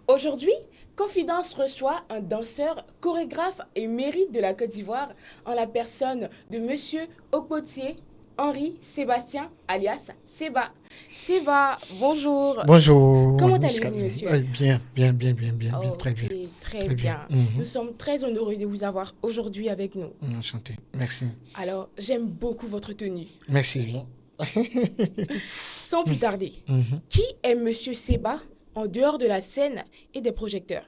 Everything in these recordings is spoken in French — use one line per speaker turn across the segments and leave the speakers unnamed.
Aujourd'hui, Confidence reçoit un danseur, chorégraphe et mérite de la Côte d'Ivoire en la personne de Monsieur Okpotier Henri Sébastien alias Seba. Seba, bonjour.
Bonjour,
Comment
Miss
allez-vous,
Catherine.
monsieur?
Bien, bien, bien, bien, bien, bien, très
Ok,
bien,
très
très bien.
bien. Nous sommes très honorés de vous avoir aujourd'hui avec nous.
Enchanté. Merci.
Alors, j'aime beaucoup votre tenue.
Merci.
Sans plus tarder,
Mhm.
qui est Monsieur Seba en dehors de la scène et des projecteurs?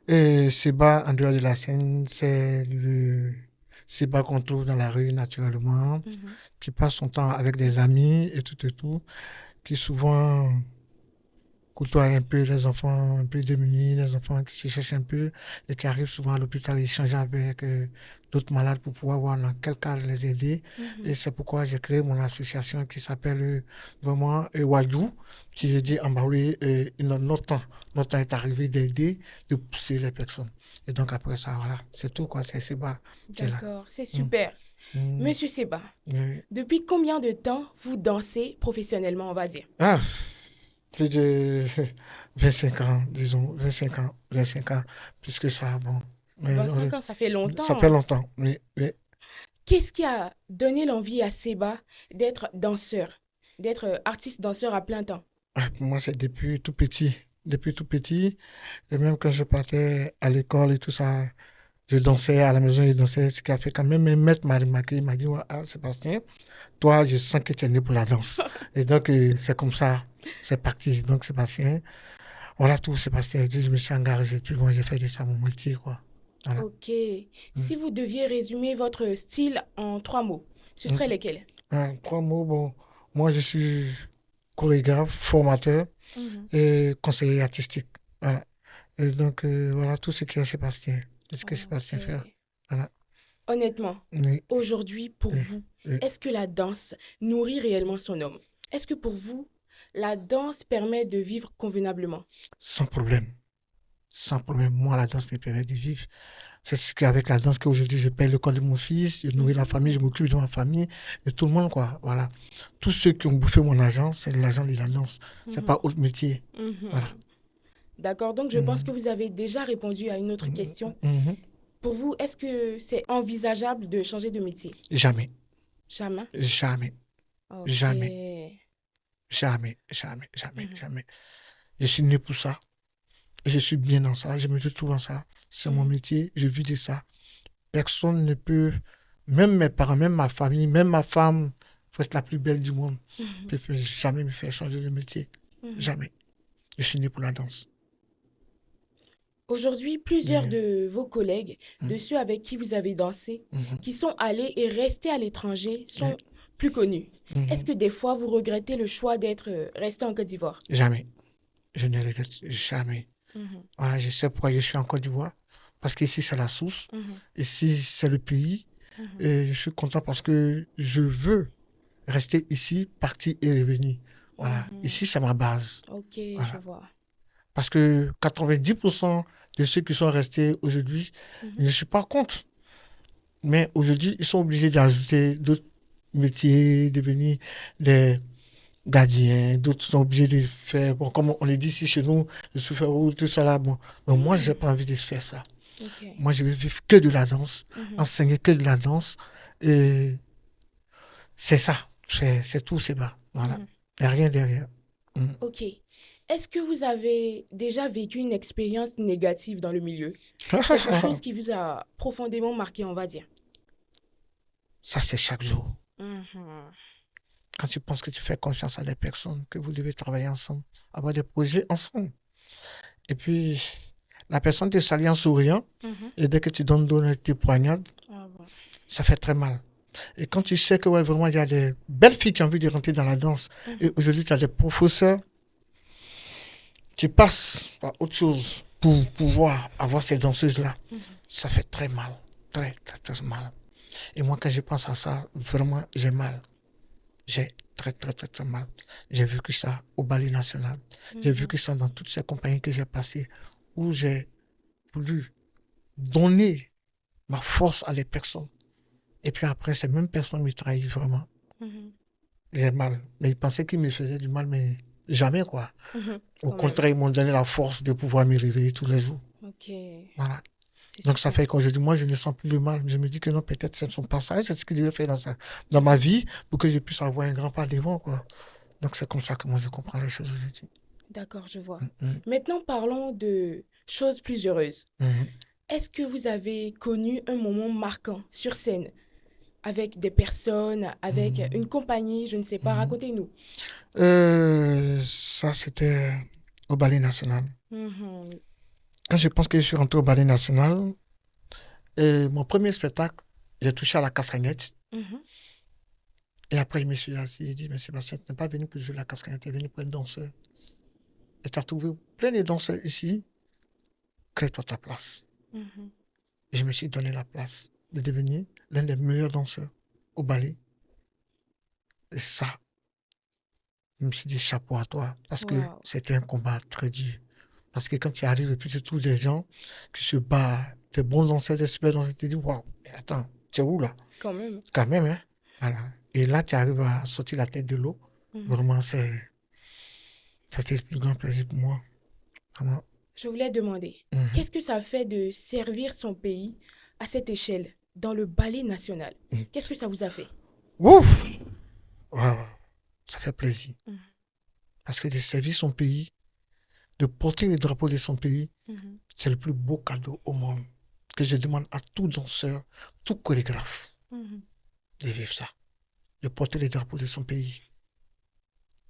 Et Seba, en dehors de la scène, c'est le Seba qu'on trouve dans la rue naturellement,
Mhm.
qui passe son temps avec des amis et tout, qui souvent côtoie un peu les enfants un peu démunis, les enfants qui se cherchent un peu et qui arrivent souvent à l'hôpital échanger avec d'autres malades pour pouvoir voir dans quel cas les aider. Et
Mhm.
c'est pourquoi j'ai créé mon association qui s'appelle vraiment Wadou, qui veut dire Ambaoui, notre temps est arrivé d'aider, de pousser les personnes. Et donc après ça, voilà, c'est tout quoi, c'est Seba qui est là.
D'accord, c'est
Mm,
super.
mm,
Monsieur Seba,
mm.
depuis combien de temps vous dansez professionnellement, on va dire?
Ah, plus de 25 ans, disons, 25 ans, plus que ça, bon. Mais
25 ans, ça fait
ça fait
longtemps.
longtemps, mais
Qu'est-ce qui a donné l'envie à Seba d'être danseur, d'être artiste danseur à plein temps?
pour moi, c'est depuis tout petit, et même quand je partais à l'école et tout ça, je dansais à la maison, je dansais, ce qui a fait quand même, mes maître m'a remarqué, il m'a dit, ouais, ah, Sébastien, toi, je sens que tu es né pour la danse. Et donc, c'est comme ça, c'est parti. Donc, Sébastien, voilà tout, Sébastien, je me suis engagé, puis bon, j'ai fait de ça mon métier, quoi. Voilà.
Ok.
Mm.
Si vous deviez résumer votre style en trois mots, ce
Mm.
serait lesquels?
Trois mots, bon, moi, je suis chorégraphe, formateur
Mhm.
et conseiller artistique. Voilà. Et donc, voilà tout ce que Sébastien, ce que
Ok.
Sébastien fait. Voilà.
Honnêtement,
Oui,
aujourd'hui, pour
oui,
vous,
oui.
est-ce que la danse nourrit réellement son homme? Est-ce que pour vous, la danse permet de vivre convenablement?
Sans problème. Sans problème. Moi, la danse me permet de vivre. C'est ce qu'avec la danse qu'aujourd'hui, je paye l'école de mon fils, je nourris la
Mhm.
famille, je m'occupe de ma famille, de tout le monde, quoi. Voilà. Tous ceux qui ont bouffé mon argent, c'est l'argent de la danse. C'est
Mhm.
pas autre métier. Voilà.
Mhm. D'accord, donc je pense que
Mhm.
vous avez déjà répondu à une autre
Mhm.
question.
Mhm.
Pour vous, est-ce que c'est envisageable de changer de métier?
Jamais.
Jamais.
Jamais.
Ok.
Jamais. Jamais. Jamais. Jamais.
Mhm.
Jamais. Je suis né pour ça. Et je suis bien dans ça. Je me retrouve dans ça. C'est mon
Mhm.
métier. Je vis de ça. Personne ne peut, même mes parents, même ma famille, même ma femme, faut être la plus belle du monde,
Mhm.
ne peut jamais me faire changer de métier.
Mhm.
Jamais. Je suis né pour la danse.
Aujourd'hui, plusieurs
Et,
de vos collègues,
hum,
de ceux avec qui vous avez dansé,
hum,
qui sont allés et restés à l'étranger,
et,
sont plus connus. Est-ce
hum,
que des fois vous regrettez le choix d'être resté en Côte d'Ivoire?
jamais. Je ne regrette jamais.
Mhm.
Voilà, je sais pourquoi je suis en Côte d'Ivoire. Parce qu'ici, c'est la source.
Mhm.
Ici, c'est le pays.
Mhm.
Et je suis content parce que je veux rester ici, partir et revenir. Voilà.
Mhm.
Ici, c'est ma base.
Ok, je
Voilà.
vois.
Parce que 90% de ceux qui sont restés aujourd'hui, je
Mhm.
ne suis pas contre. Mais aujourd'hui, ils sont obligés d'ajouter d'autres métiers, devenir des gardiens, d'autres sont obligés de faire, bon, comme on le dit ici chez nous, le souffle tout ça là. Bon. Mais moi, je n'ai
Mhm.
pas envie de faire ça.
Ok.
Moi, je veux vivre que de la danse,
Mhm.
enseigner que de la danse. Et c'est ça. C'est tout, c'est bas. Voilà.
Mhm.
Il n'y a rien derrière. Mm.
Ok. Est-ce que vous avez déjà vécu une expérience négative dans le milieu? Quelque chose qui vous a profondément marqué, on va dire.
Ça, c'est chaque jour.
Mhm.
Quand tu penses que tu fais confiance à des personnes, que vous devez travailler ensemble, avoir des projets ensemble. Et puis, la personne te salue en souriant,
Mhm.
et dès que tu donnes tes poignardes,
Ah bon.
ça fait très mal. Et quand tu sais que ouais, vraiment, il y a des belles filles qui ont envie de rentrer dans la danse, et
Mhm.
aujourd'hui, tu as des professeurs qui passent par autre chose pour pouvoir avoir ces danseuses-là,
Mhm.
ça fait très mal. Très, très, très mal. Et moi, quand je pense à ça, vraiment, j'ai mal. J'ai très, très, très, très mal. J'ai vécu ça au Ballet National. J'ai
Mhm.
vécu ça dans toutes ces compagnies que j'ai passées, où j'ai voulu donner ma force à les personnes. Et puis après, ces mêmes personnes me trahissent vraiment.
Mhm.
J'ai mal. Mais ils pensaient qu'ils me faisaient du mal, mais Jamais, quoi. Au
Quand même.
contraire, ils m'ont donné la force de pouvoir me réveiller tous les jours.
Ok,
Voilà.
c'est
Donc, ça
super.
fait quand je dis, moi, je ne sens plus le mal. Je me dis que non, peut-être ce ne sont pas ça. C'est ce que je vais faire dans ma vie pour que je puisse avoir un grand pas devant, quoi. Donc, c'est comme ça que moi, je comprends les choses aujourd'hui.
D'accord, je vois.
Mhm,
Maintenant, parlons de choses plus heureuses.
mhm,
Est-ce que vous avez connu un moment marquant sur scène avec des personnes, avec une compagnie, je ne sais pas,
mhm.
racontez-nous.
Ça, c'était au Ballet National.
Mhm,
Quand je pense que je suis rentré au Ballet National, mon premier spectacle, j'ai touché à la castagnette.
mhm.
Et après, je me suis assis et dit, mais Sébastien, tu n'es pas venu pour jouer la castagnette, tu es venu pour être danseur. Et tu as trouvé plein de danseurs ici, crée-toi ta place.
Mhm.
Et je me suis donné la place de devenir l'un des meilleurs danseurs au ballet. Et ça, je me suis dit chapeau à toi, parce que
Waouh,
c'était un combat très dur. Parce que quand tu arrives et puis tu trouves des gens qui se battent, des bons danseurs, des super danseurs, tu te dis, waouh, mais attends, tu es où là?
quand même.
Quand même, hein? Voilà. Et là, tu arrives à sortir la tête de l'eau.
Mhm.
Vraiment, c'était le plus grand plaisir pour moi. Vraiment.
Je voulais demander,
Mhm,
qu'est-ce que ça fait de servir son pays à cette échelle, dans le ballet national?
mhm.
Qu'est-ce que ça vous a fait?
Ouf! Waouh, ça fait plaisir.
Mhm,
Parce que de servir son pays, de porter le drapeau de son pays,
mhm,
c'est le plus beau cadeau au monde que je demande à tout danseur, tout chorégraphe
mhm,
de vivre ça, de porter le drapeau de son pays.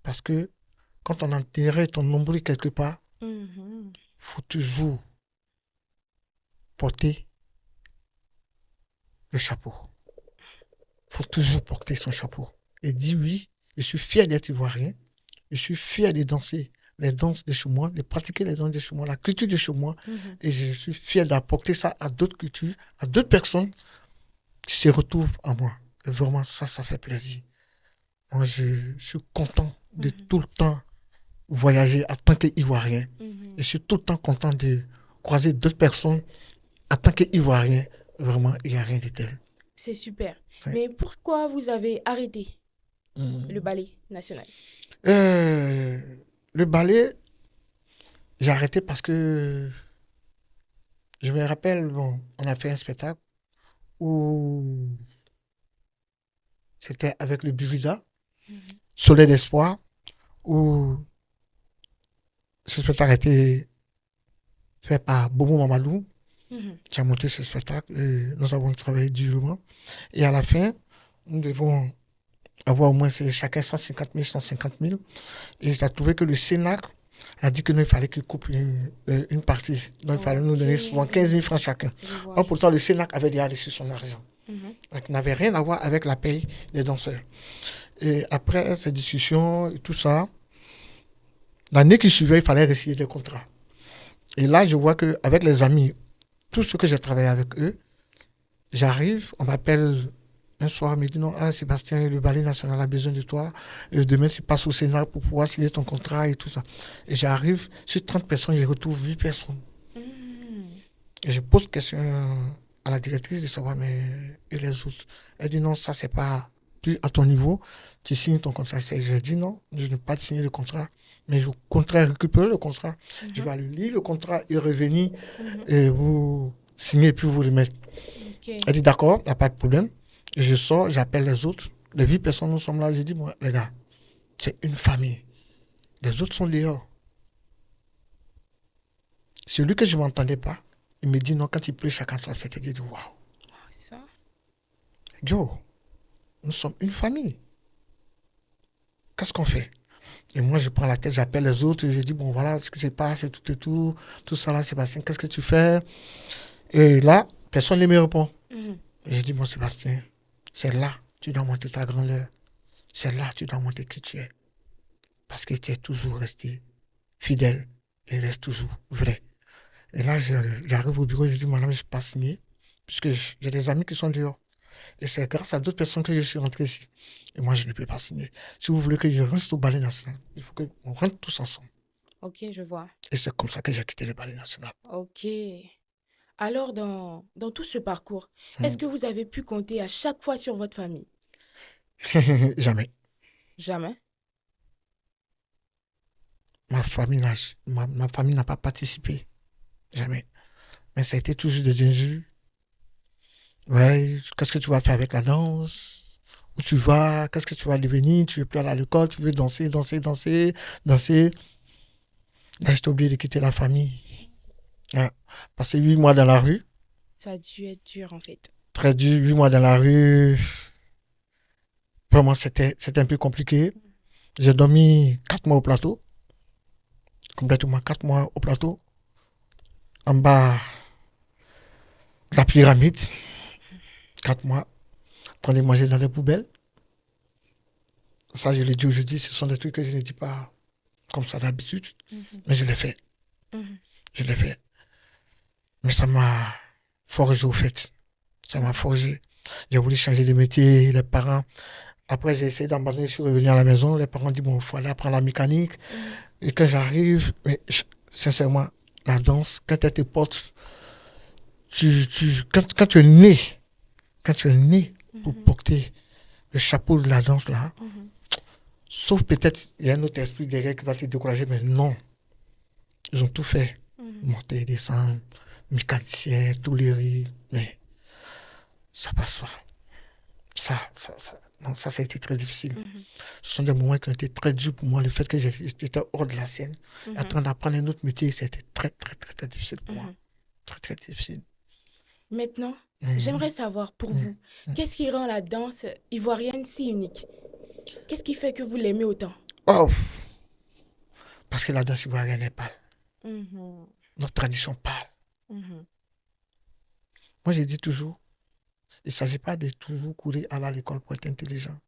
Parce que quand on enterrait ton nombril quelque part,
mhm.
faut toujours porter le chapeau. Faut toujours porter son chapeau. Et dire oui, je suis fier d'être ivoirien, je suis fier de danser les danses de chez moi, de pratiquer les danses de chez moi, la culture de chez moi,
Mhm.
et je suis fier d'apporter ça à d'autres cultures, à d'autres personnes qui se retrouvent en moi. Et vraiment, ça fait plaisir. Moi, je suis content de
Mhm.
tout le temps voyager en tant qu'Ivoirien. Je
Mhm.
suis tout le temps content de croiser d'autres personnes en tant qu'Ivoirien. Vraiment, il n'y a rien de tel.
C'est super.
Ouais.
Mais pourquoi vous avez arrêté le
Hum.
ballet national?
Euh, le ballet, j'ai arrêté parce que je me rappelle, bon, on a fait un spectacle où c'était avec le Buvisa,
Mhm.
Soleil d'Espoir, où ce spectacle a été fait par Bobo Mamadou,
Mhm.
qui a monté ce spectacle. Et nous avons travaillé durement. Et à la fin, nous devons avoir au moins chacun 150 000, 150 000. Et j'ai trouvé que le Sénat a dit qu'il fallait qu'il coupe une partie. Donc il fallait nous
Ok,
donner souvent 15 000 francs chacun.
je vois,
Or,
je
pourtant,
vois.
le Sénat avait déjà reçu son argent.
Mhm.
Donc il n'avait rien à voir avec la paye des danseurs. Et après ces discussions et tout ça, l'année qui suivait, il fallait résigner des contrats. Et là, je vois qu'avec les amis, tous ceux que j'ai travaillé avec eux, j'arrive, on m'appelle un soir, on me dit non, ah, Sébastien, le ballet national a besoin de toi. Demain, tu passes au Sénat pour pouvoir signer ton contrat et tout ça. Et j'arrive, sur 30 personnes, je retrouve 8 personnes.
Mhm.
Et je pose question à la directrice de savoir, mais et les autres? Elle dit non, ça, c'est pas plus à ton niveau. Tu signes ton contrat. Je dis non, je n'ai pas signé le contrat. Mais je compterai récupérer le contrat. Je
Mhm.
vais aller lire le contrat et revenir
Mhm.
et vous signer et puis vous remettre.
Ok.
Elle dit d'accord, il n'y a pas de problème. Je sors, j'appelle les autres. Les 8 personnes, nous sommes là. Je dis, moi, les gars, c'est une famille. Les autres sont dehors. Celui que je ne m'entendais pas, il me dit non, quand il pleut, chacun attrape cette tête. Je dis, waouh,
Ah, ça.
yo, nous sommes une famille. Qu'est-ce qu'on fait? Et moi, je prends la tête, j'appelle les autres, et je dis, bon, voilà ce qui se passe, et tout, tout ça là, Sébastien, qu'est-ce que tu fais? Et là, personne ne me répond.
Mhm.
Et je dis, bon, Sébastien, c'est là, tu dois monter ta grandeur. C'est là, tu dois monter qui tu es. Parce que tu es toujours resté fidèle et reste toujours vrai. Et là, j'arrive au bureau, je dis, madame, je ne peux pas signer, puisque j'ai des amis qui sont dehors. Et c'est grâce à d'autres personnes que je suis rentré ici. Et moi, je ne peux pas signer. Si vous voulez que je reste au ballet national, il faut qu'on rentre tous ensemble.
Ok, je vois.
Et c'est comme ça que j'ai quitté le ballet national.
Ok. Alors, dans tout ce parcours, est-ce
Hmm.
que vous avez pu compter à chaque fois sur votre famille?
Jamais.
Jamais.
ma famille n'a pas participé. Jamais. Mais ça a été toujours des injures. Ouais, qu'est-ce que tu vas faire avec la danse? Où tu vas? Qu'est-ce que tu vas devenir? Tu veux plus aller à l'école? Tu veux danser, danser, danser, danser. Là, j'étais obligé de quitter la famille. Ouais. Passer 8 mois dans la rue.
Ça a dû être dur en fait.
Très dur, 8 mois dans la rue. Vraiment, c'était un peu compliqué. J'ai dormi 4 mois au plateau. Complètement 4 mois au plateau. En bas de la pyramide. 4 mois. En train de manger dans les poubelles. Ça, je l'ai dit aujourd'hui. Ce sont des trucs que je ne dis pas comme ça d'habitude. Mais je l'ai fait.
Mhm.
Je l'ai fait. Mais ça m'a forgé au fait. Ça m'a forgé. J'ai voulu changer de métier. Les parents. Après, j'ai essayé d'abandonner. Je suis revenu à la maison. Les parents ont dit, bon, il faut aller apprendre la mécanique. Et quand j'arrive, sincèrement, la danse, quand elle te porte, quand tu es né, pour porter le chapeau de la danse là, sauf peut-être, il y a un autre esprit derrière qui va te décourager, mais non. Ils ont tout fait. Monter, descendre, mécanicien, tous les rires, mais ça passe pas. Non, ça a été très difficile. Ce sont des moments qui ont été très durs pour moi. Le fait que j'étais hors de la scène, en train d'apprendre un autre métier, c'était très, très, très, très difficile pour moi. Très, très difficile.
Maintenant, j'aimerais savoir pour vous, qu'est-ce qui rend la danse ivoirienne si unique? Qu'est-ce qui fait que vous l'aimez autant?
Oh, parce que la danse ivoirienne est pâle.
Mhm.
Notre tradition parle.
Mhm.
Moi, je dis toujours, il ne s'agit pas de toujours courir aller à l'école pour être intelligent.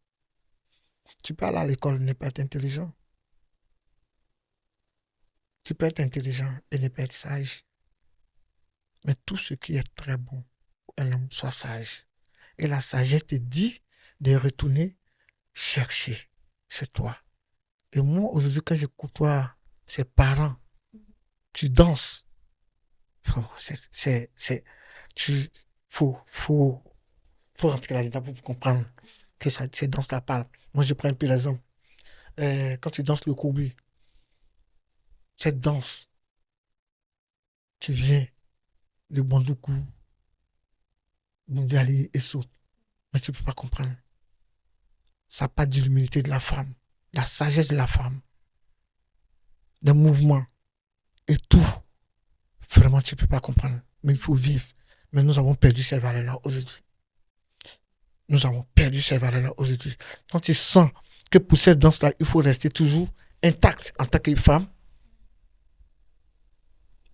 Tu peux aller à l'école et ne pas être intelligent. Tu peux être intelligent et ne pas être sage. Mais tout ce qui est très bon pour un homme, soit sage. Et la sagesse te dit de retourner chercher chez toi. Et moi, aujourd'hui, quand je côtoie ses parents, tu danses. Vraiment, faut rentrer là-dedans pour comprendre que ces danses-là parlent. Moi, je prends un peu l'exemple. Quand tu danses le courbi, cette danse, tu viens de Bandoukou, Bougali et saute. Mais tu ne peux pas comprendre. Ça part de l'humilité de la femme, la sagesse de la femme, des mouvements et tout. Vraiment, tu ne peux pas comprendre. Mais il faut vivre. Mais nous avons perdu ces valeurs-là aujourd'hui. Nous avons perdu ces valeurs-là aujourd'hui. Quand tu sens que pour cette danse-là, il faut rester toujours intact en tant que femme,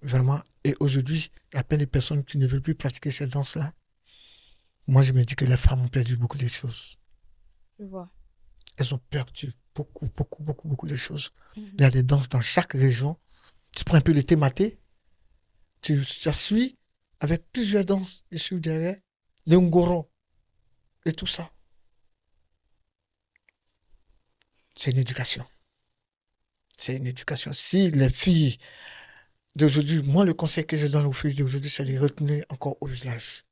vraiment. Et aujourd'hui, il y a plein de personnes qui ne veulent plus pratiquer cette danse-là. Moi, je me dis que les femmes ont perdu beaucoup de choses.
Je vois.
Elles ont perdu beaucoup, beaucoup, beaucoup, beaucoup de choses. Il y a des danses dans chaque région. Tu prends un peu le thématé, tu suis avec plusieurs danses. Je suis derrière, les Ngoro et tout ça. C'est une éducation. C'est une éducation. Si les filles d'aujourd'hui, moi, le conseil que je donne aux filles d'aujourd'hui, c'est de les retenir encore au village.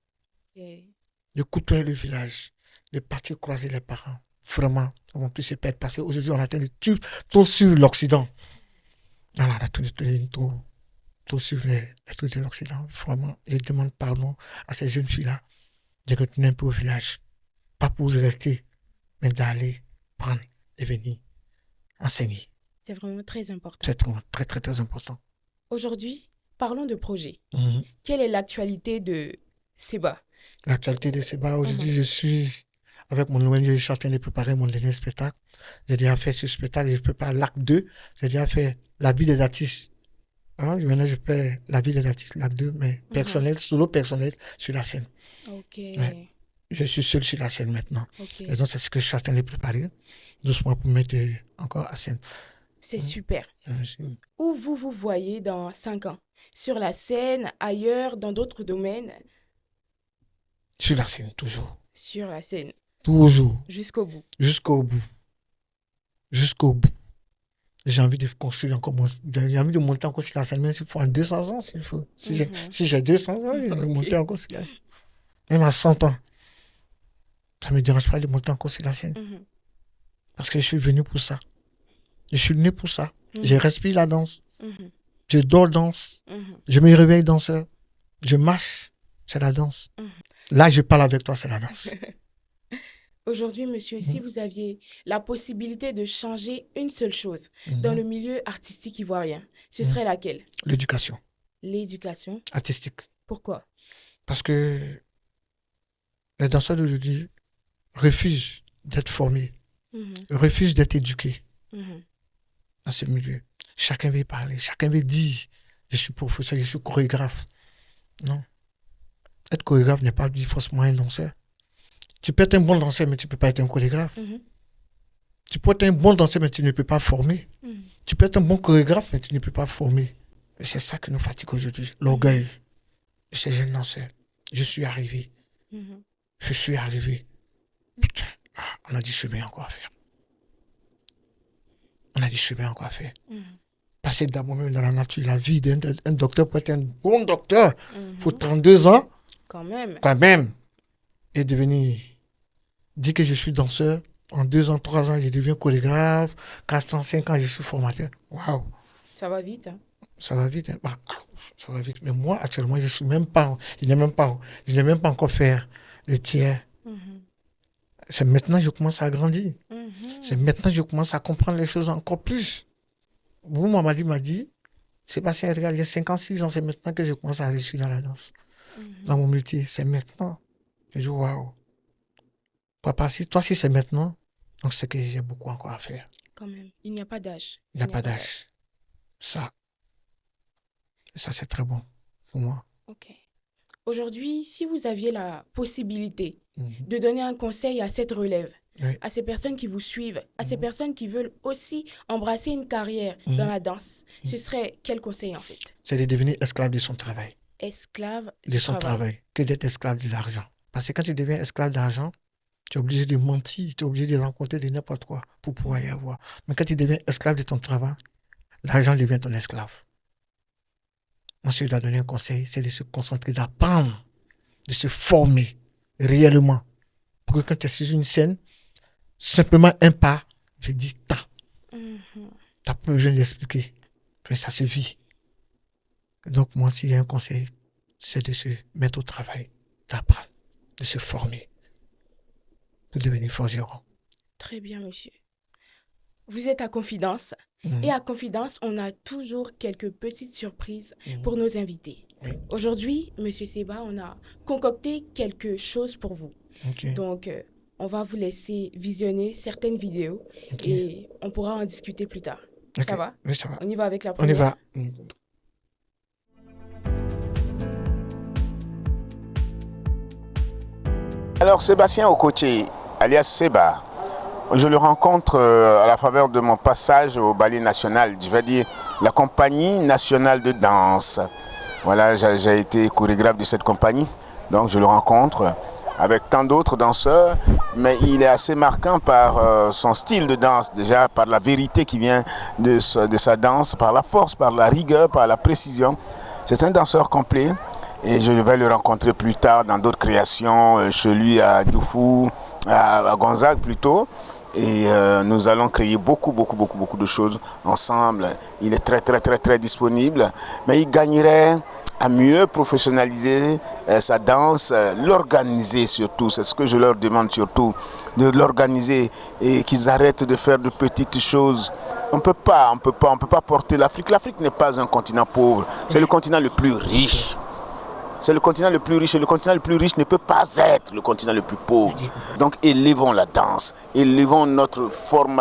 De côtoyer le village, de partir croiser les parents. Vraiment, on ne va plus se perdre. Parce qu'aujourd'hui, on a tenu tout sur l'Occident. Voilà, on a tenu tout sur les trucs de l'Occident. Vraiment, je demande pardon à ces jeunes filles-là de retenir un peu au village. Pas pour rester, mais d'aller prendre et venir enseigner.
C'est vraiment très important.
C'est très, très, très, très important.
Aujourd'hui, parlons de projet. Quelle est l'actualité de Seba?
L'actualité de Seba, aujourd'hui, je suis avec mon ONG, je suis en train de préparer mon dernier spectacle. J'ai déjà fait ce spectacle, je prépare l'acte 2. J'ai déjà fait la vie des artistes. Maintenant, je fais la vie des artistes, l'acte 2, mais personnel, solo personnel sur la scène.
Ok.
Ouais. Je suis seul sur la scène maintenant.
Ok.
Et donc, c'est ce que je suis en train de préparer, doucement pour mettre encore à scène.
C'est super. Où vous voyez dans 5 ans? Sur la scène, ailleurs, dans d'autres domaines?
Sur la scène, toujours.
Sur la scène.
Toujours.
Jusqu'au bout.
Jusqu'au bout. Jusqu'au bout. J'ai envie de construire encore, j'ai envie de monter encore sur la scène, même s'il faut en 200 ans, s'il faut. Si j'ai 200 ans, je vais monter encore sur la scène. Même à 100 ans. Ça ne me dérange pas de monter encore sur la scène. Parce que je suis venu pour ça. Je suis né pour ça. Je respire la danse.
Mhm.
Je dors danse.
Mhm.
Je me réveille danseur. Je marche, c'est la danse.
Mhm.
Là, je parle avec toi, c'est la danse.
Aujourd'hui, monsieur, si
Mhm.
vous aviez la possibilité de changer une seule chose dans
Mhm.
le milieu artistique ivoirien, ce
Mhm.
serait laquelle?
L'éducation
L'éducation.
artistique.
Pourquoi?
Parce que les danseurs d'aujourd'hui refusent d'être formés,
Mhm.
refusent d'être éduqués
Mhm.
dans ce milieu. Chacun veut parler, chacun veut dire, je suis professeur, je suis chorégraphe. Non. Être chorégraphe n'est pas dit forcément un danseur. Tu peux être un bon danseur, mais tu ne peux pas être un chorégraphe.
Mhm.
Tu peux être un bon danseur, mais tu ne peux pas former.
Mhm.
Tu peux être un bon chorégraphe, mais tu ne peux pas former. Et c'est ça qui nous fatigue aujourd'hui. L'orgueil de ces jeunes danseurs. Je suis arrivé.
Mhm.
Je suis arrivé. Putain, on a du chemin encore à faire. On a du chemin encore à faire.
Mhm.
Passer d'abord même dans la nature, la vie d'un docteur pour être un bon docteur. Il faut
Mhm.
32 ans,
Quand même.
quand même. Et devenir, dire que je suis danseur. En 2 ans, 3 ans, je deviens chorégraphe. 4 ans, 5 ans, je suis formateur. Waouh,
Ça va vite, hein?
ça va vite. Hein. Bah, ça va vite. Mais moi, actuellement, je suis même pas, je n'ai même pas encore fait le tiers.
Mhm.
C'est maintenant que je commence à grandir. C'est
Mhm.
maintenant que je commence à comprendre les choses encore plus. Vous, m'a dit, Sébastien, regarde, il y a 56 ans, c'est maintenant que je commence à réussir dans la danse, dans
Mhm.
mon métier. C'est maintenant. Je dis, waouh. Papa, si toi, si c'est maintenant, donc c'est que j'ai beaucoup encore à faire.
Quand même. Il n'y a pas d'âge.
Il n'y
Il
a
n'y a
pas
pas d'âge.
d'âge. Ça, ça c'est très bon pour moi.
Ok. Aujourd'hui, si vous aviez la possibilité
Mhm.
de donner un conseil à cette relève,
Oui.
à ces personnes qui vous suivent, à ces
Mhm.
personnes qui veulent aussi embrasser une carrière dans
Mhm.
la danse, ce serait quel conseil en fait?
C'est de devenir esclave de son travail.
Esclave
De
du
son
travail.
travail, que d'être esclave de l'argent. Parce que quand tu deviens esclave d'argent, tu es obligé de mentir, tu es obligé de rencontrer de n'importe quoi pour pouvoir y avoir. Mais quand tu deviens esclave de ton travail, l'argent devient ton esclave. Moi, si je dois donner un conseil, c'est de se concentrer, d'apprendre, de se former réellement. Pour que quand tu es sur une scène, simplement un pas, je dis tant.
Mhm.
Tu n'as pas besoin d'expliquer. Mais ça se vit. Donc, moi, s'il y a un conseil, c'est de se mettre au travail, d'apprendre, de se former pour devenir forgeron.
Très bien, monsieur. Vous êtes à Confidence. Et
Mhm.
à Confidence, on a toujours quelques petites surprises
Mhm.
pour nos invités.
Oui.
Aujourd'hui, monsieur Seba, on a concocté quelque chose pour vous.
Ok.
Donc, on va vous laisser visionner certaines vidéos
Ok.
et on pourra en discuter plus tard. Ça
Ok.
va?
Oui, ça va.
On y va avec la
On y
première?
va. Mhm.
Alors Sébastien Okotie, alias Seba, je le rencontre à la faveur de mon passage au Ballet National, je vais dire la compagnie nationale de danse. Voilà, j'ai été chorégraphe de cette compagnie, donc je le rencontre avec tant d'autres danseurs, mais il est assez marquant par son style de danse, déjà par la vérité qui vient de sa danse, par la force, par la rigueur, par la précision. C'est un danseur complet. Et je vais le rencontrer plus tard dans d'autres créations, chez lui à Doufou, à Gonzague plutôt. Et nous allons créer beaucoup de choses ensemble. Il est très disponible. Mais il gagnerait à mieux professionnaliser sa danse, l'organiser surtout. C'est ce que je leur demande surtout, de l'organiser et qu'ils arrêtent de faire de petites choses. On peut pas porter l'Afrique. L'Afrique n'est pas un continent pauvre. C'est le continent le plus riche. C'est le continent le plus riche et le continent le plus riche ne peut pas être le continent le plus pauvre. Donc élevons la danse, élevons notre forme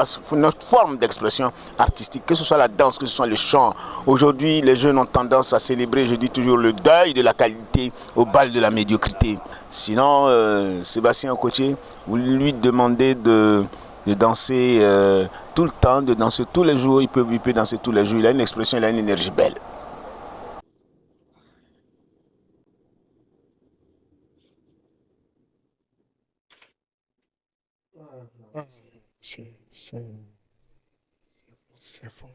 d'expression artistique, que ce soit la danse, que ce soit le chant. Aujourd'hui, les jeunes ont tendance à célébrer, je dis toujours, le deuil de la qualité au bal de la médiocrité. Sinon, Sébastien Okotie, vous lui demandez de danser tout le temps, de danser tous les jours, il peut danser tous les jours, il a une expression, il a une énergie belle.
Ah, c'est fort.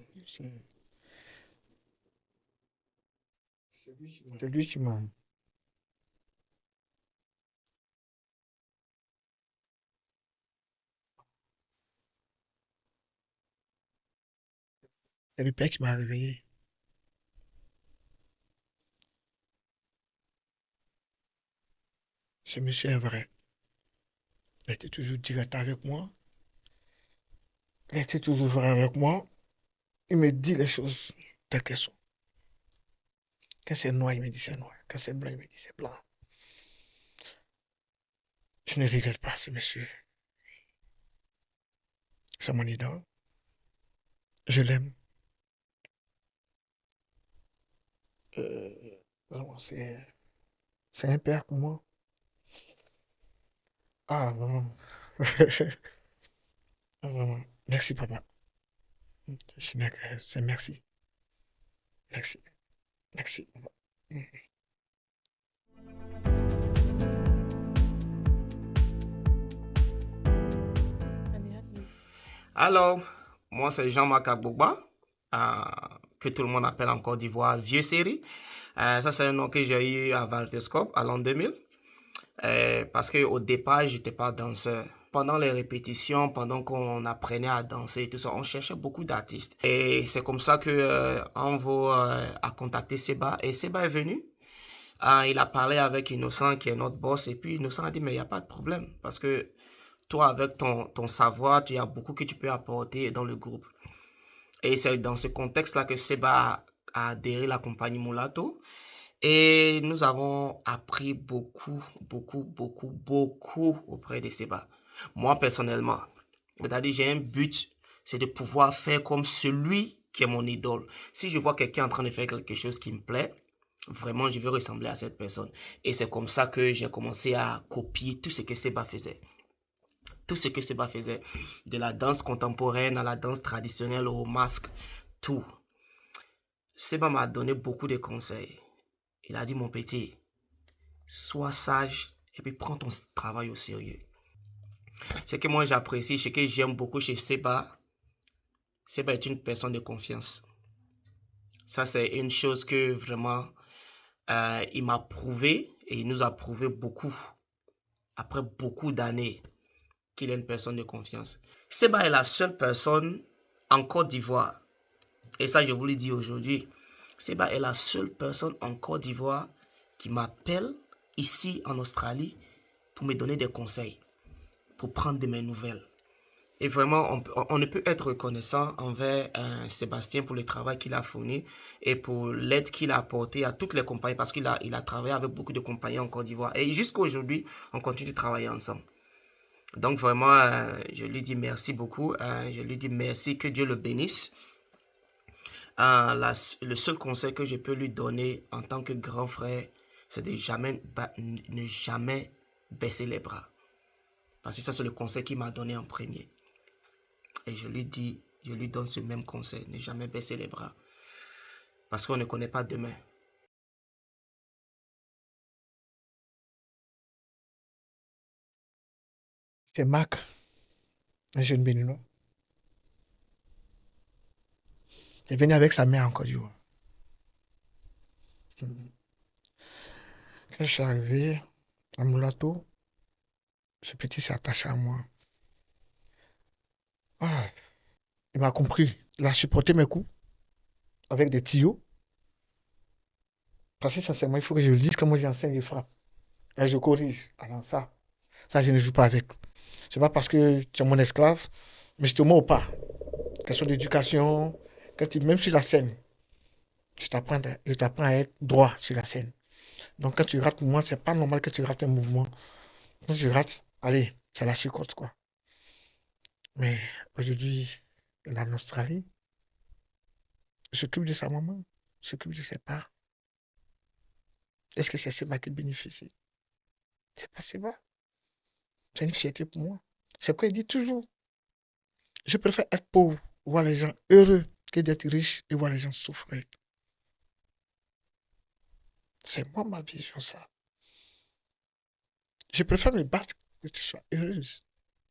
C'est lui qui m'a. C'est le père qui m'a réveillé. Ce monsieur est vrai. Il était toujours direct avec moi. Il était toujours vrai avec moi. Il me dit les choses telles qu'elles sont. Quand c'est noir, il me dit c'est noir. Quand c'est blanc, il me dit c'est blanc. Je ne regrette pas ce monsieur. C'est mon idole. Je l'aime. Vraiment, c'est un père pour moi. Ah, vraiment. Ah, vraiment. Merci, papa. C'est merci. Merci. Merci, papa.
Alors, moi c'est Jean-Marc Agbogba, que tout le monde appelle en Côte d'Ivoire Vieux Série. Ça c'est un nom que j'ai eu à Valtescop à l'an 2000. Parce qu'au départ, j'étais pas danseur. Pendant les répétitions, pendant qu'on apprenait à danser et tout ça, on cherchait beaucoup d'artistes. Et c'est comme ça que Envo a contacté Seba. Et Seba est venu. Il a parlé avec Innocent, qui est notre boss. Et puis Innocent a dit, mais il n'y a pas de problème. Parce que toi, avec ton savoir, il y a beaucoup que tu peux apporter dans le groupe. Et c'est dans ce contexte-là que Seba a adhéré à la compagnie Mulatto. Et nous avons appris beaucoup auprès de Seba. Moi, personnellement, c'est-à-dire j'ai un but, c'est de pouvoir faire comme celui qui est mon idole. Si je vois quelqu'un en train de faire quelque chose qui me plaît, vraiment, je veux ressembler à cette personne. Et c'est comme ça que j'ai commencé à copier tout ce que Seba faisait. Tout ce que Seba faisait, de la danse contemporaine à la danse traditionnelle, au masque, tout. Seba m'a donné beaucoup de conseils. Il a dit, mon petit, sois sage et puis prends ton travail au sérieux. Ce que moi j'apprécie, ce que j'aime beaucoup chez Seba, Seba est une personne de confiance. Ça, c'est une chose que vraiment, il m'a prouvé et il nous a prouvé beaucoup, après beaucoup d'années, qu'il est une personne de confiance. Seba est la seule personne en Côte d'Ivoire, et ça je vous le dis aujourd'hui, Seba est la seule personne en Côte d'Ivoire qui m'appelle ici en Australie pour me donner des conseils, pour prendre de mes nouvelles. Et vraiment, on ne peut être reconnaissant envers Sébastien pour le travail qu'il a fourni et pour l'aide qu'il a apporté à toutes les compagnies, parce qu'il a travaillé avec beaucoup de compagnies en Côte d'Ivoire. Et jusqu'à aujourd'hui, on continue de travailler ensemble. Donc vraiment, je lui dis merci beaucoup. Je lui dis merci, que Dieu le bénisse. Le seul conseil que je peux lui donner en tant que grand frère, c'est de ne jamais baisser les bras. Parce que ça, c'est le conseil qu'il m'a donné en premier. Et je lui dis, je lui donne ce même conseil, ne jamais baisser les bras. Parce qu'on ne connaît pas demain.
C'est Marc, un jeune béninois. Il est venu avec sa mère en Côte d'Ivoire. Quand je suis arrivé à Mulatto, ce petit s'est attaché à moi. Ah, il m'a compris. Il a supporté mes coups avec des tuyaux. Parce que sincèrement, il faut que je le dise, quand moi j'enseigne, je frappe. Et je corrige. Alors ça, je ne joue pas avec. C'est pas parce que tu es mon esclave, mais je te mords pas. Question d'éducation, même sur la scène, je t'apprends à être droit sur la scène. Donc quand tu rates, pour moi, c'est pas normal que tu rates un mouvement. Quand tu rates, allez, c'est la chicote, quoi. Mais aujourd'hui, il est en Australie. Il s'occupe de sa maman, il s'occupe de ses parents. Est-ce que c'est Seba qui bénéficie? C'est pas Seba. C'est une fierté pour moi. C'est pourquoi il dit toujours, je préfère être pauvre, voir les gens heureux, que d'être riche et voir les gens souffrir. C'est moi ma vision, ça. Je préfère me battre que tu sois heureuse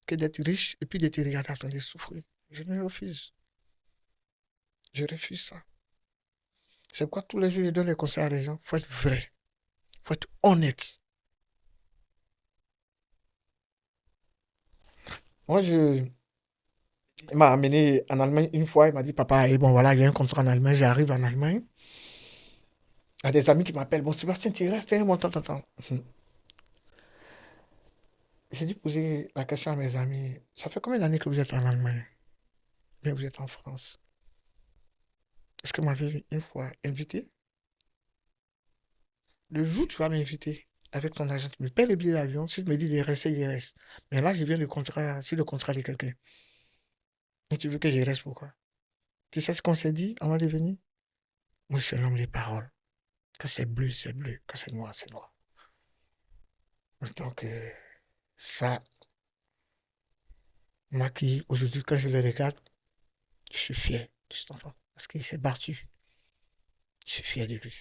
que d'être riche et puis de te regarder en train de souffrir. Je ne refuse. Je refuse ça. C'est pourquoi tous les jours je donne les conseils à les gens. Il faut être vrai. Il faut être honnête. Moi, Il m'a amené en Allemagne une fois. Il m'a dit, papa, et bon, voilà, il y a un contrat en Allemagne. J'arrive en Allemagne. Il y a des amis qui m'appellent. Bon, Sébastien, tu restes un bon temps, temps. J'ai dû poser la question à mes amis. Ça fait combien d'années que vous êtes en Allemagne? Bien, vous êtes en France. Est-ce que vous m'avez une fois invité? Le jour où tu vas m'inviter avec ton agent, tu me paies le billet d'avion. Si tu me dis de rester, il reste. Mais là, je viens le contrat, si le contrat de quelqu'un. Et tu veux que je reste, pourquoi? Tu sais ce qu'on s'est dit avant de venir? Moi, je suis l'homme des paroles. Quand c'est bleu, c'est bleu. Quand c'est noir, c'est noir. Donc, ça, moi qui, aujourd'hui, quand je le regarde, je suis fier de cet enfant. Parce qu'il s'est battu. Je suis fier de lui.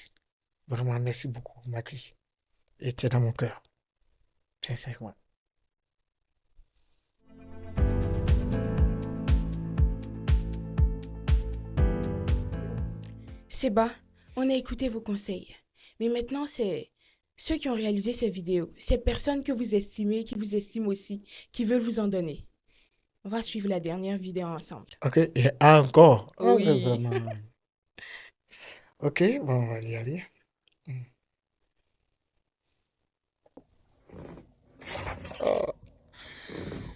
Vraiment, merci beaucoup, Maki. Et tu es dans mon cœur. Sincèrement.
Seba, on a écouté vos conseils. Mais maintenant, c'est ceux qui ont réalisé ces vidéos, ces personnes que vous estimez, qui vous estiment aussi, qui veulent vous en donner. On va suivre la dernière vidéo ensemble.
Ok, et encore. Ah, mais
Oui.
vraiment. Ok, bon, on va y aller.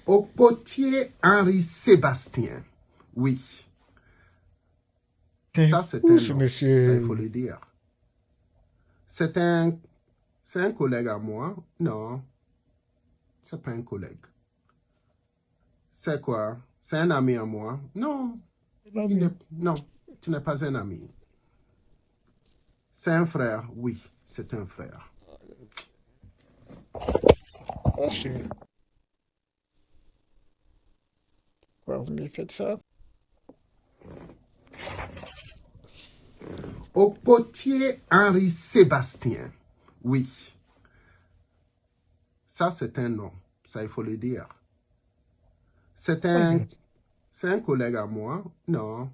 Au potier Henri Sébastien. Oui,
C'est
ça c'est
fou,
un
ce
nom. Ça, il faut
monsieur.
le dire. C'est un collègue à moi. Non, c'est pas un collègue. C'est quoi? C'est un ami à moi. Non, non, tu n'es pas un ami. C'est un frère. Oui, c'est un frère.
Pourquoi vous me faites ça?
Au potier Henri Sébastien. Oui, ça c'est un nom. Ça, il faut le dire. C'est un collègue à moi. Non,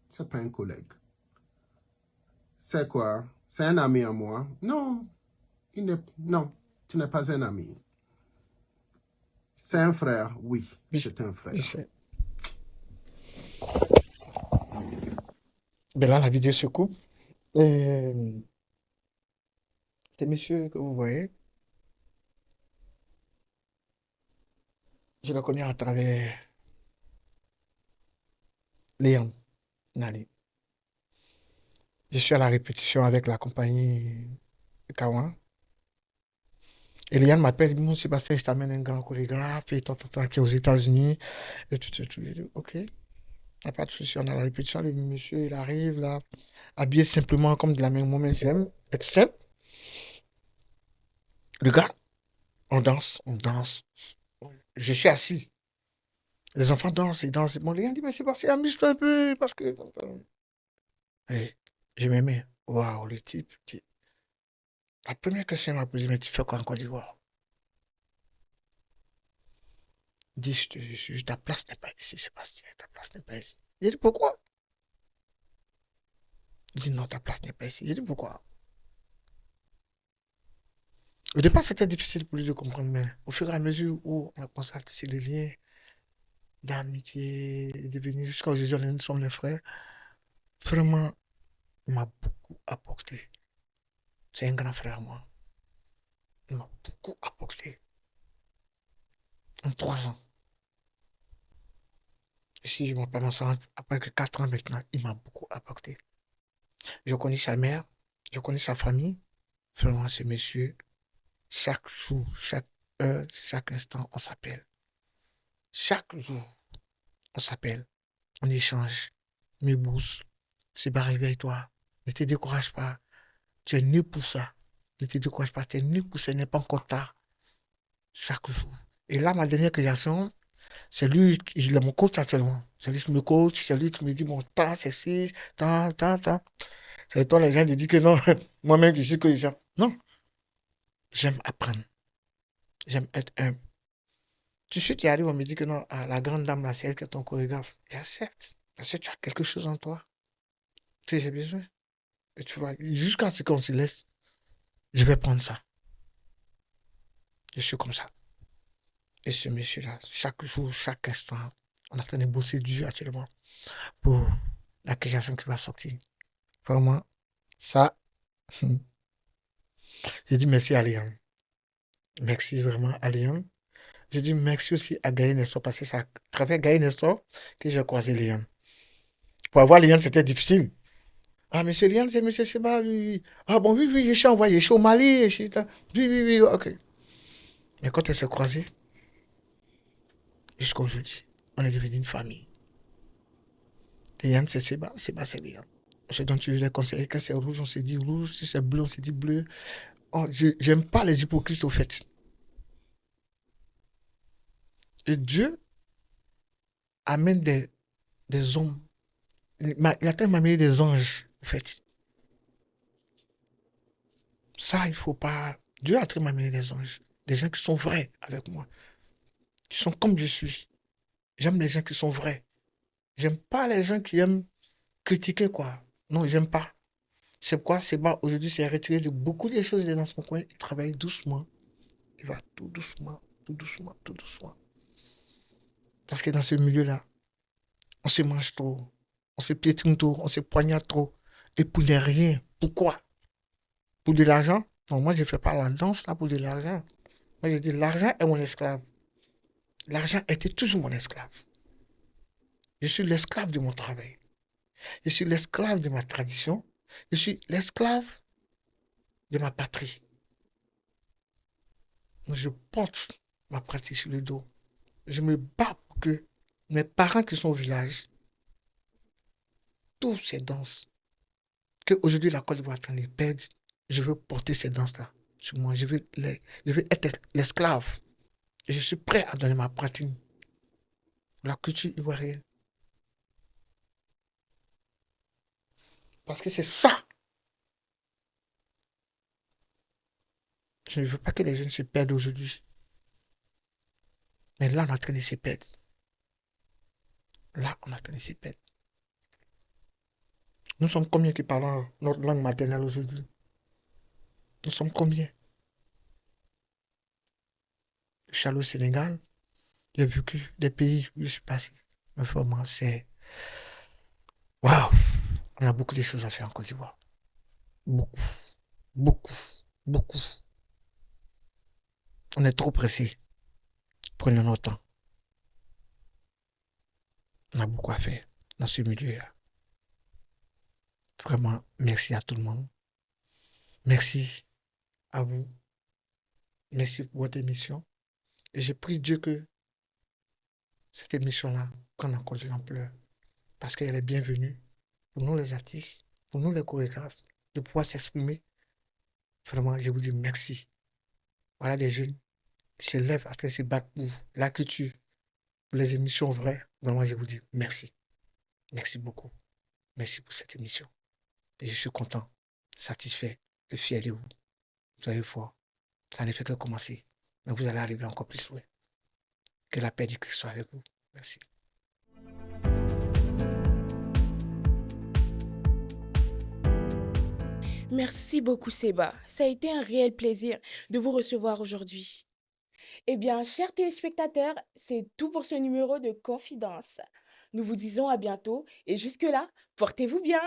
c'est pas un collègue. C'est quoi? C'est un ami à moi? Non, non, tu n'es pas un ami. C'est un frère? Oui, c'est un frère.
Ben là, la vidéo se coupe. C'est monsieur que vous voyez. Je le connais à travers Léon Nali. Je suis à la répétition avec la compagnie Kawan. Et Léon m'appelle, il me dit, mon Sébastien, je t'amène un grand chorégraphe et tant, qui est aux États-Unis. Et tout. Je dis, ok, il n'y a pas de souci, on a la répétition. Le monsieur, il arrive là, habillé simplement comme de la même moment. J'aime être simple. Le gars, on danse. Je suis assis. Les enfants dansent, ils dansent. Mon Léon dit, mais Sébastien, amuse-toi un peu parce que. Et je me mets, waouh, le type. La première question qu'il m'a posée, mais tu fais quoi en Côte d'Ivoire? Il dit, je te jure, ta place n'est pas ici, Sébastien, ta place n'est pas ici. J'ai dit, pourquoi? Il dit, non, ta place n'est pas ici. J'ai dit, pourquoi? Au départ, c'était difficile pour lui de comprendre, mais au fur et à mesure où on a commencé à tisser le lien d'amitié, devenu jusqu'à aujourd'hui, nous sommes les frères, vraiment, il m'a beaucoup apporté. C'est un grand frère, moi. Il m'a beaucoup apporté. En 3 ans. Si je m'appelle ensemble, après que 4 ans maintenant, il m'a beaucoup apporté. Je connais sa mère, je connais sa famille. Vraiment, ce monsieur, chaque jour, chaque heure, chaque instant, on s'appelle. Chaque jour, on s'appelle, on échange. Mes bousses, c'est pas arrivé avec toi. Ne te décourage pas. Tu es né pour ça. Ne te décourage pas. Tu es né pour ça. Ce n'est pas encore tard. Chaque jour. Et là, ma dernière création, c'est lui, il est mon coach actuellement. C'est lui qui me coach, c'est lui qui me dit, mon temps, c'est 6, tant. C'est toi, les gens, ils disent que non. Moi-même, je sais que les gens. Non. J'aime apprendre. J'aime être humble. Tout de suite, tu arrives, on me dit que non, ah, la grande dame, là, c'est elle qui est ton chorégraphe. J'accepte. Parce que tu as quelque chose en toi. Tu sais, j'ai besoin. Et tu vois, jusqu'à ce qu'on se laisse, je vais prendre ça. Je suis comme ça. Et ce monsieur-là, chaque jour, chaque instant, On est en train de bosser dur actuellement pour la création qui va sortir. Vraiment, ça, j'ai dit merci à Léon. Merci vraiment à Léon. Je dis merci aussi à Gaël Nestor parce que c'est à travers Gaël Nestor que j'ai croisé Léon. Pour avoir Léon, c'était difficile. Ah, monsieur Léon, c'est monsieur Seba. Oui. Ah bon, oui, oui, je suis envoyé, je suis au Mali. Oui, oui, oui, ok. Mais quand elle s'est croisée, jusqu'à aujourd'hui, on est devenu une famille. Léon, c'est Seba, Seba, c'est Léon. Ce dont tu lui as conseillé, quand c'est rouge, on s'est dit rouge. Si c'est bleu, on s'est dit bleu. Oh, j'aime pas les hypocrites, au fait. Et Dieu amène des hommes. Il a tellement amené des anges, en fait. Ça, il faut pas. Dieu a tellement amené des anges. Des gens qui sont vrais avec moi. Qui sont comme je suis. J'aime les gens qui sont vrais. J'aime pas les gens qui aiment critiquer, quoi. Non, j'aime pas. C'est quoi? C'est pas aujourd'hui, c'est retiré de beaucoup de choses. Il est dans son coin. Il travaille doucement. Il va tout doucement, tout doucement, tout doucement. Parce que dans ce milieu-là, on se mange trop. On se piétine trop. On se poignarde trop. Et pour ne rien. Pourquoi? Pour de l'argent? Non, moi, je ne fais pas la danse là pour de l'argent. Moi, je dis l'argent est mon esclave. L'argent était toujours mon esclave. Je suis l'esclave de mon travail. Je suis l'esclave de ma tradition. Je suis l'esclave de ma patrie. Je porte ma pratique sur le dos. Je me bats pour que mes parents qui sont au village, tous ces danses, qu'aujourd'hui la Côte d'Ivoire est en train de perdre, je veux porter ces danses-là sur moi. Je veux être l'esclave. Et je suis prêt à donner ma pratique pour la culture ivoirienne. Parce que c'est ça. Je ne veux pas que les jeunes se perdent aujourd'hui. Mais là, on est en train de se perdre. Là, on est en train de se perdre. Nous sommes combien qui parlent notre langue maternelle aujourd'hui? Nous sommes combien? Je suis allé au Sénégal. J'ai vécu des pays où je suis passé. Mais vraiment, c'est... Waouh! On a beaucoup de choses à faire en Côte d'Ivoire. Beaucoup. Beaucoup. Beaucoup. On est trop pressé. Prenons notre temps. On a beaucoup à faire dans ce milieu-là. Vraiment, merci à tout le monde. Merci à vous. Merci pour votre émission. Et je prie Dieu que cette émission-là prenne encore de l'ampleur. Parce qu'elle est bienvenue pour nous les artistes, pour nous les chorégraphes, de pouvoir s'exprimer. Vraiment, je vous dis merci. Voilà des jeunes qui se lèvent après se battre pour la culture, pour les émissions vraies. Vraiment, je vous dis merci. Merci beaucoup. Merci pour cette émission. Et je suis content, satisfait et fier de vous. Soyez forts. Ça ne fait que commencer. Mais vous allez arriver encore plus loin. Que la paix du Christ soit avec vous. Merci.
Merci beaucoup Seba. Ça a été un réel plaisir de vous recevoir aujourd'hui. Eh bien, chers téléspectateurs, c'est tout pour ce numéro de Confidence. Nous vous disons à bientôt et jusque-là, portez-vous bien.